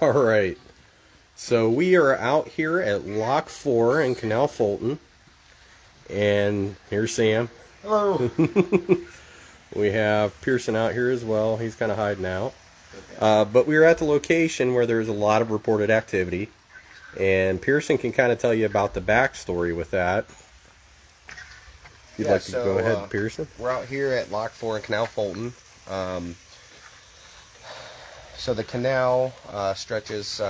All right. So we are out here at Lock 4 in Canal Fulton. And here's Sam. Hello. We have Pearson out here as well. He's kind of hiding out. But we are at the location where there's a lot of reported activity. And Pearson can kind of tell you about the backstory with that. If you'd like to go ahead, Pearson. We're out here at Lock 4 in Canal Fulton. So the canal stretches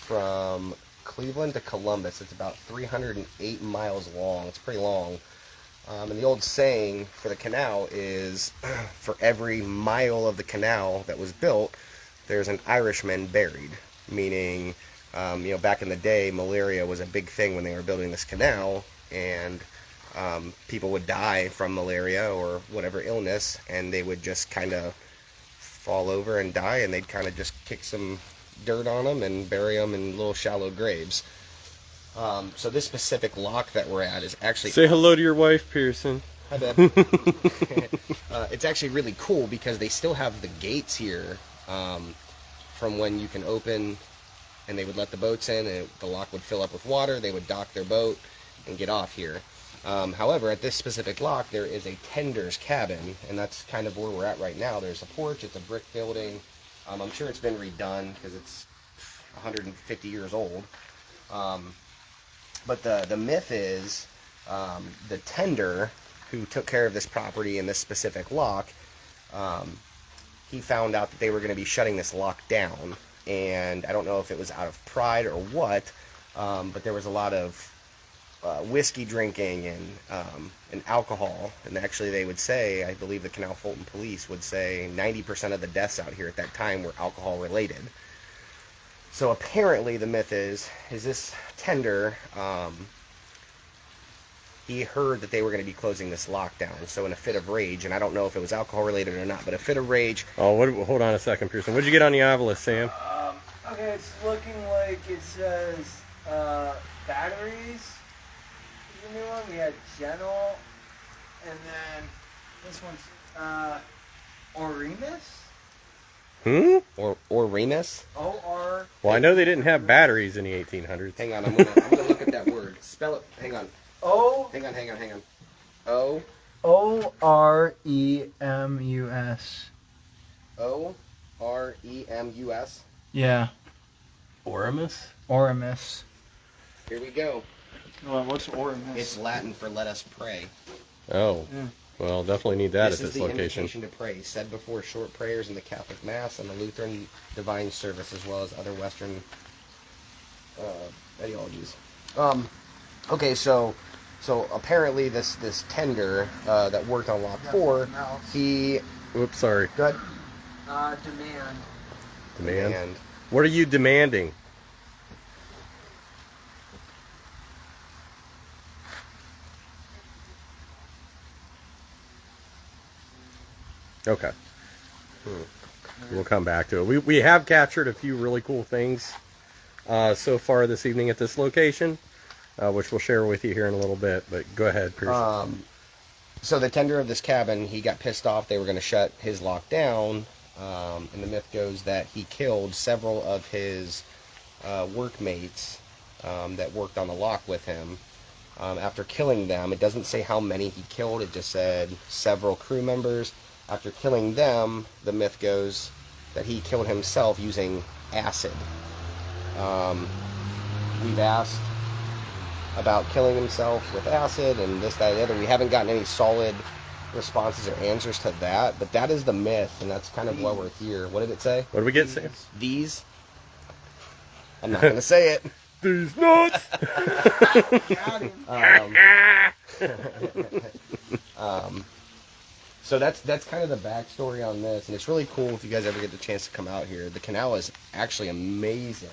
from Cleveland to Columbus. It's about 308 miles long. It's pretty long. And the old saying for the canal is, for every mile of the canal that was built, there's an Irishman buried. Meaning, back in the day, malaria was a big thing when they were building this canal, and people would die from malaria or whatever illness, and they would just kind of fall over and die, and they'd kind of just kick some dirt on them and bury them in little shallow graves. So this specific lock that we're at is actually... Say hello to your wife, Pearson. Hi, Deb. It's actually really cool because they still have the gates here from when you can open, and they would let the boats in, and the lock would fill up with water. They would dock their boat and get off here. However, at this specific lock, there is a tender's cabin, and that's kind of where we're at right now. There's a porch. It's a brick building. I'm sure it's been redone because it's 150 years old. But the myth is the tender who took care of this property and this specific lock, he found out that they were going to be shutting this lock down. And I don't know if it was out of pride or what, but there was a lot of whiskey drinking and alcohol. And actually they would say, I believe the Canal Fulton police would say 90% of the deaths out here at that time were alcohol related. So apparently the myth is this tender, he heard that they were going to be closing this lockdown. So in a fit of rage, and I don't know if it was alcohol related or not, but a fit of rage. Oh, hold on a second, Pearson. What'd you get on the ovilus, Sam? Okay, it's looking like it says batteries. The new one, we had Gentle, and then this one's Oremus. Or Remus? O-R. Well, I know they didn't have batteries in the 1800s. Hang on, I'm gonna look at that word. Spell it. Hang on. O. Hang on. O. O-R-E-M-U-S. O-R-E-M-U-S. Yeah. Oremus? Oremus. Here we go. Well, what's Oremus? It's Latin for "let us pray." Oh. Yeah. Well, definitely need that This at is this the location. invitation to pray, said before short prayers in the Catholic Mass and the Lutheran Divine Service, as well as other Western ideologies. Okay, so apparently this tender that worked on Lock 4, he... Oops, sorry. Go ahead. Demand. What are you demanding? Okay. We'll come back to it. We have captured a few really cool things so far this evening at this location, which we'll share with you here in a little bit. But go ahead, Pearson. So the tender of this cabin, he got pissed off. They were going to shut his lock down. And the myth goes that he killed several of his workmates that worked on the lock with him. After killing them, it doesn't say how many he killed. It just said several crew members. After killing them, the myth goes that he killed himself using acid. We've asked about killing himself with acid and this, that, and the other. We haven't gotten any solid responses or answers to that, but that is the myth, and that's kind of why we're here. What did it say? What did we get, Sam? These? I'm not going to say it. These nuts! So that's kind of the backstory on this, and it's really cool if you guys ever get the chance to come out here. The canal is actually amazing.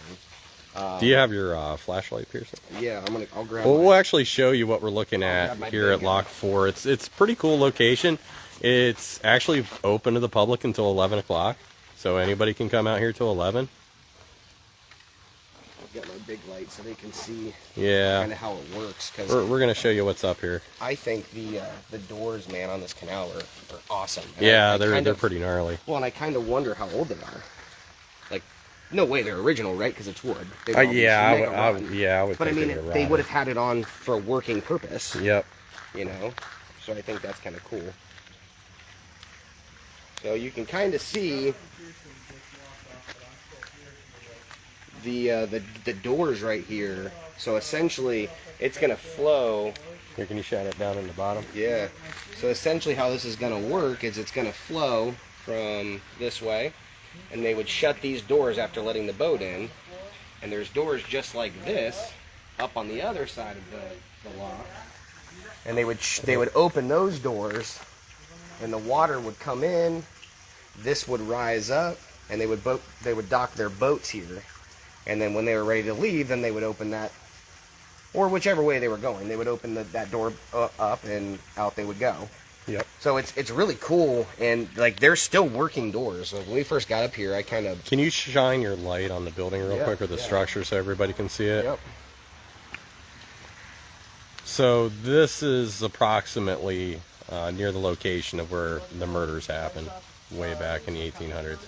Do you have your flashlight, Pearson? Yeah, I'll grab. Well, we'll actually show you what we're looking at here at Lock 4. It's a pretty cool location. It's actually open to the public until 11 o'clock, so anybody can come out here till 11. Got my big light so they can see kind of how it works. Cause we're going to show you what's up here. I think the doors, man, on this canal are awesome. And yeah, they're pretty gnarly. Well, and I kind of wonder how old they are. Like, No way they're original, right? Because it's wood. They would obviously Yeah, make a run. I would But I think mean, would they would have had it on for a working purpose. Yep. You know, so I think that's kind of cool. So you can kind of see the doors right here. So essentially, it's gonna flow. Here, can you shine it down in the bottom? Yeah. So essentially, how this is gonna work is it's gonna flow from this way, and they would shut these doors after letting the boat in. And there's doors just like this up on the other side of the lock. And they would open those doors, and the water would come in. This would rise up, and they would dock their boats here. And then when they were ready to leave, then they would open that, or whichever way they were going, they would open that door up, and out they would go. Yep. So it's really cool, and like they're still working doors. Like, when we first got up here, I kind of. Can you shine your light on the building real quick, or the structure, so everybody can see it? Yep. So this is approximately near the location of where the murders happened, way back in the 1800s.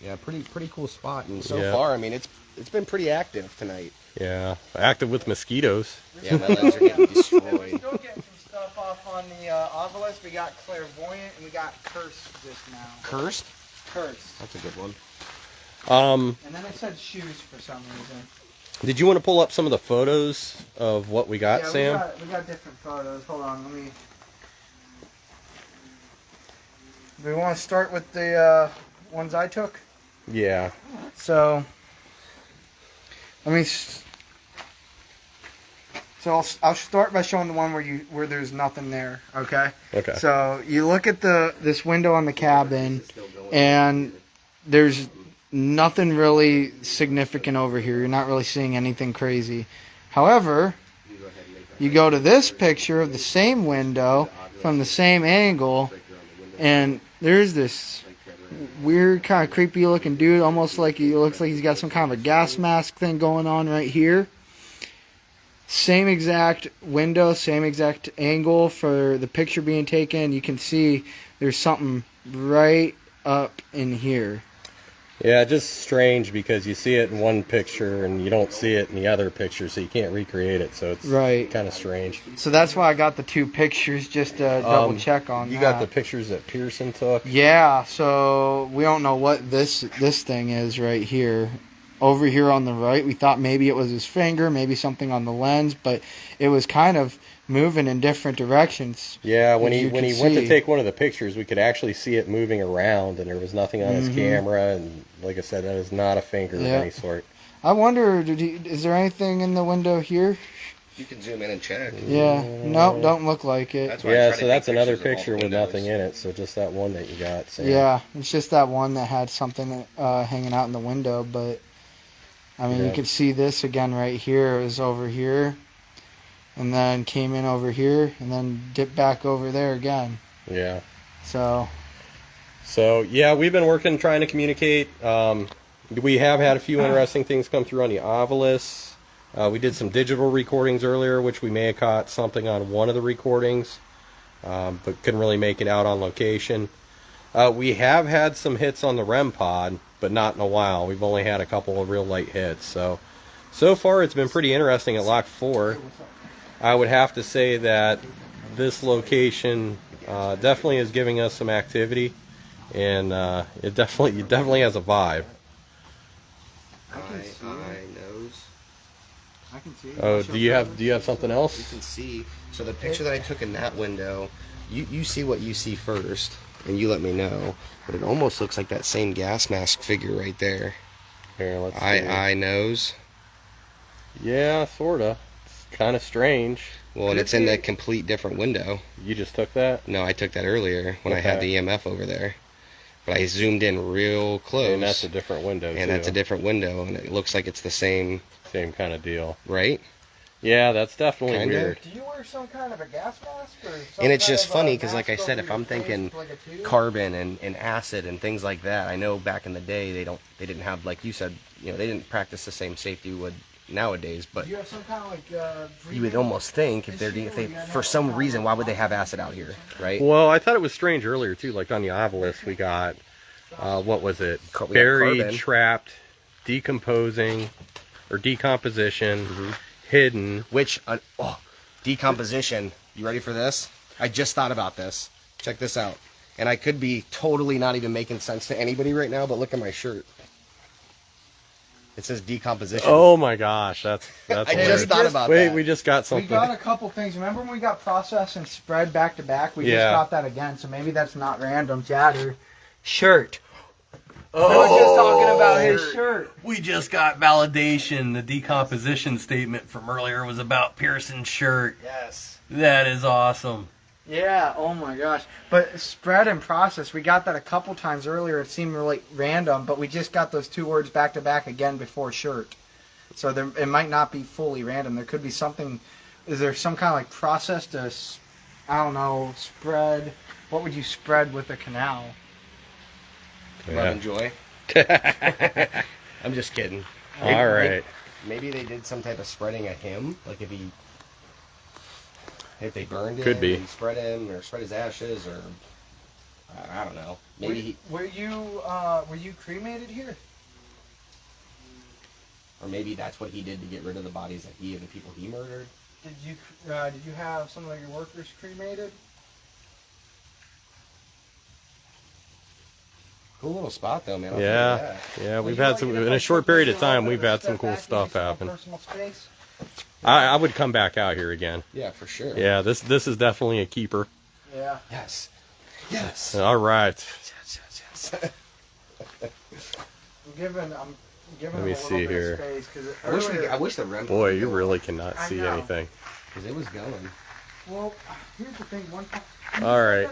Yeah, pretty cool spot, and so Yeah. far, I mean, it's been pretty active tonight. Yeah, active with mosquitoes. Yeah, my legs are getting destroyed. Still getting some stuff off on the ovilus. We got clairvoyant and we got cursed just now. Cursed? Cursed. That's a good one. And then it said shoes for some reason. Did you want to pull up some of the photos of what we got, Yeah, Sam? we got different photos. Hold on, let me. Do we want to start with the ones I took? Yeah. So, let me. So I'll start by showing the one where there's nothing there. Okay. Okay. So you look at this window on the cabin, and there's nothing really significant over here. You're not really seeing anything crazy. However, you go to this picture of the same window from the same angle, and there's this weird kind of creepy looking dude, almost like he looks like he's got some kind of a gas mask thing going on right here. Same exact window, same exact angle for the picture being taken. You can see there's something right up in here. Yeah, just strange because you see it in one picture and you don't see it in the other picture, so you can't recreate it. So it's Right. kind of strange. So that's why I got the two pictures, just to double check on You that. got the pictures that Pearson took. Yeah, so we don't know what this thing is right here. Over here on the right, we thought maybe it was his finger, maybe something on the lens, but it was kind of moving in different directions. Yeah, when As he you went can to see. take one of the pictures, we could actually see it moving around, and there was nothing on his camera. And like I said, that is not a finger Yeah. of any sort. I wonder, is there anything in the window here? You can zoom in and check. Yeah, nope, don't look like it. That's why I Yeah, try to so that's take another pictures of all picture with windows. nothing in it. So just that one that you got. So. Yeah, it's just that one that had something hanging out in the window, but I mean, Yeah. you can see this again right here. It was over here, and then came in over here, and then dipped back over there again. Yeah. So, So yeah, we've been working trying to communicate. We have had a few interesting things come through on the ovilus. We did some digital recordings earlier, which we may have caught something on one of the recordings, but couldn't really make it out on location. We have had some hits on the REM pod, but not in a while. We've only had a couple of real light hits. So far it's been pretty interesting at Lock 4. I would have to say that this location definitely is giving us some activity, and it definitely has a vibe. Nose. I can see. Oh, do you have something You else? can see. So the picture that I took in that window, you see what you see first, and you let me know. But it almost looks like that same gas mask figure right there. Here, let's see. Eye, nose. Yeah, sorta. It's kind of strange. Well, and it's in a complete different window. You just took that, No, I took that earlier when I had Okay. the EMF over there. But I zoomed in real close. and that's a different window and too. that's a different window, and it looks like it's the same, Same kind of deal. right? Yeah, that's definitely Kinda. weird. Do you wear some kind of a gas mask? Or And it's just funny because, like I said, if I'm thinking carbon and acid and things like that, I know back in the day they didn't have, like you said, they didn't practice the same safety you would nowadays. But Do you have some kind of like you would almost think if they for some reason, why would they have acid out here, right? Well, I thought it was strange earlier too. Like on the ovilus, we got what was it? We got Buried, carbon. trapped, decomposing, or decomposition, hidden. Which, decomposition. You ready for this? I just thought about this. Check this out. And I could be totally not even making sense to anybody right now, but look at my shirt. It says decomposition. Oh my gosh, that's I hilarious. just thought about Wait, that. we just got We something. got a couple things. Remember when we got processed and spread back to back? We Yeah. just got that again, so maybe that's not random. Jatter. Shirt. Oh, We were just talking about his shirt. We just got validation. The decomposition statement from earlier was about Pearson's shirt. Yes. That is awesome. Yeah, oh my gosh. But spread and process, we got that a couple times earlier. It seemed really random, but we just got those two words back to back again before shirt. So it might not be fully random. There could be something. Is there some kind of like process to, I don't know, spread? What would you spread with a canal? Love and joy. I'm just kidding. All right. Maybe they did some type of spreading of him, like if they burned him, Could be. and spread him, or spread his ashes, or I don't know. Maybe Were you cremated here? or maybe that's what he did to get rid of the bodies that he and the people he murdered. Did you have some of your workers cremated? Cool little spot though, man. I'll Yeah, tell you that. yeah. We've had some in a short period of time. We've had some cool stuff happen. Personal space. I would come back out here again. Yeah, for sure. Yeah, this is definitely a keeper. Yeah. Yes. Yes. All right. Yes. Yes. Yes. I'm giving Let him me a little see bit here. Of space because I wish the REM. Boy, you really cannot I see know. anything. because it was going. Well, here's the thing. One time. All right.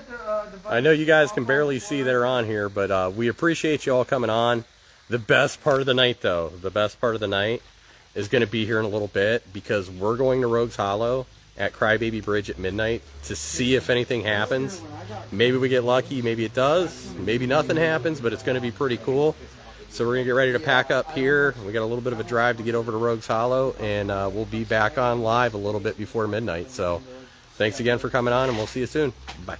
I know you guys can barely see that are on here, but we appreciate you all coming on. The best part of the night, though, is going to be here in a little bit because we're going to Rogues Hollow at Crybaby Bridge at midnight to see if anything happens. Maybe we get lucky, maybe it does, maybe nothing happens, but it's going to be pretty cool. So we're going to get ready to pack up here. We got a little bit of a drive to get over to Rogues Hollow, and we'll be back on live a little bit before midnight. So thanks again for coming on, and we'll see you soon. Bye.